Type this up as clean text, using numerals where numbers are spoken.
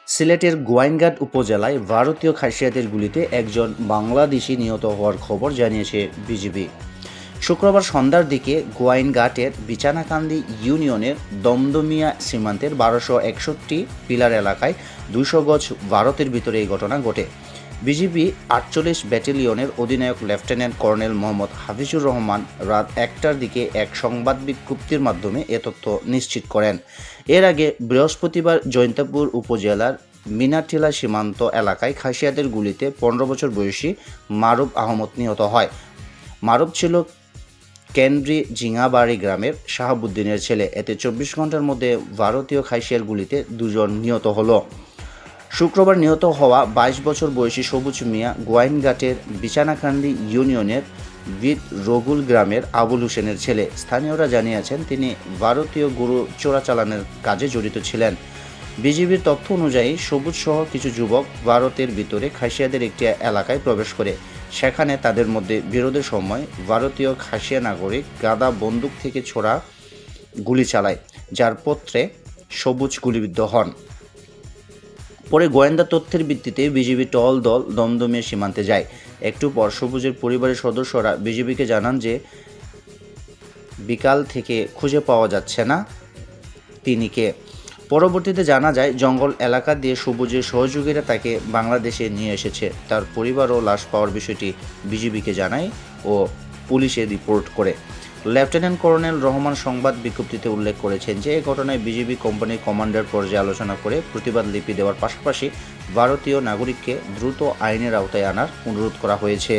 সিলেটের গোয়াইনঘাট উপজেলায় ভারতীয় খাসিয়াদের গুলিতে একজন বাংলাদেশি নিহত হওয়ার খবর জানিয়েছে বিজিবি। শুক্রবার সন্ধ্যার দিকে গোয়াইনঘাটের বিছানাকান্দি ইউনিয়নের দমদমিয়া সীমান্তের 1261 পিলার এলাকায় 200 গজ ভারতের ভিতরে এই ঘটনা ঘটে। বিজিবি 48 ব্যাটালিয়নের অধিনায়ক লেফটেন্যান্ট কর্নেল মোহাম্মদ হাফিজুর রহমান রাত 1টার দিকে এক সংবাদ বিজ্ঞপ্তির মাধ্যমে এ তথ্য নিশ্চিত করেন। এর আগে বৃহস্পতিবার জৈন্তাপুর উপজেলার মিনাটিলা সীমান্ত এলাকায় খাসিয়াদের গুলিতে 15 বছর বয়সী মারুফ আহমদ নিহত হয়। মারুফ ছিল কেন্দ্রি জিঙাবাড়ি গ্রামের শাহাবুদ্দিনের ছেলে। এতে 24 ঘন্টার মধ্যে ভারতীয় খাসিয়ার গুলিতে 2 জন নিহত হলো। শুক্রবার নিহত হওয়া 22 বছর বয়সী সবুজ মিয়া গোয়াইনঘাটের বিছানাকান্দি ইউনিয়নের বিদ রগুল গ্রামের আবুল হোসেনের ছেলে। স্থানীয়রা জানিয়েছেন তিনি ভারতীয় গরু চোরাচালানের কাজে জড়িত ছিলেন। বিজিবির তথ্য অনুযায়ী সবুজ সহ কিছু যুবক ভারতের ভিতরে খাসিয়াদের একটি এলাকায় প্রবেশ করে। সেখানে তাদের মধ্যে বিরোধের সময় ভারতীয় খাসিয়া নাগরিক গাদা বন্দুক থেকে ছোড়া গুলি চালায়, যার পত্রে সবুজ গুলিবিদ্ধ হন। পরে গোয়েন্দা তথ্যের ভিত্তিতে বিজিবি টহল দল দমদমিয়া সীমান্তে যায়। একটু পর সবুজের পরিবারের সদস্যরা বিজিবিকে জানান যে বিকাল থেকে খুঁজে পাওয়া যাচ্ছে না তিনি কে। পরবর্তীতে জানা যায় জঙ্গল এলাকা দিয়ে সবুজের সহযোগীরা তাকে বাংলাদেশে নিয়ে এসেছে। তার পরিবারও লাশ পাওয়ার বিষয়টি বিজিবিকে জানায় ও পুলিশে রিপোর্ট করে। লেফটেন্যান্ট কর্নেল রহমান সংবাদ বিজ্ঞপ্তিতে উল্লেখ করেছেন যে এই ঘটনায় বিজিবি কোম্পানির কমান্ডার পর্যায়ে আলোচনা করে প্রতিবাদ লিপি দেওয়ার পাশাপাশি ভারতীয় নাগরিককে দ্রুত আইনের আওতায় আনার অনুরোধ করা হয়েছে।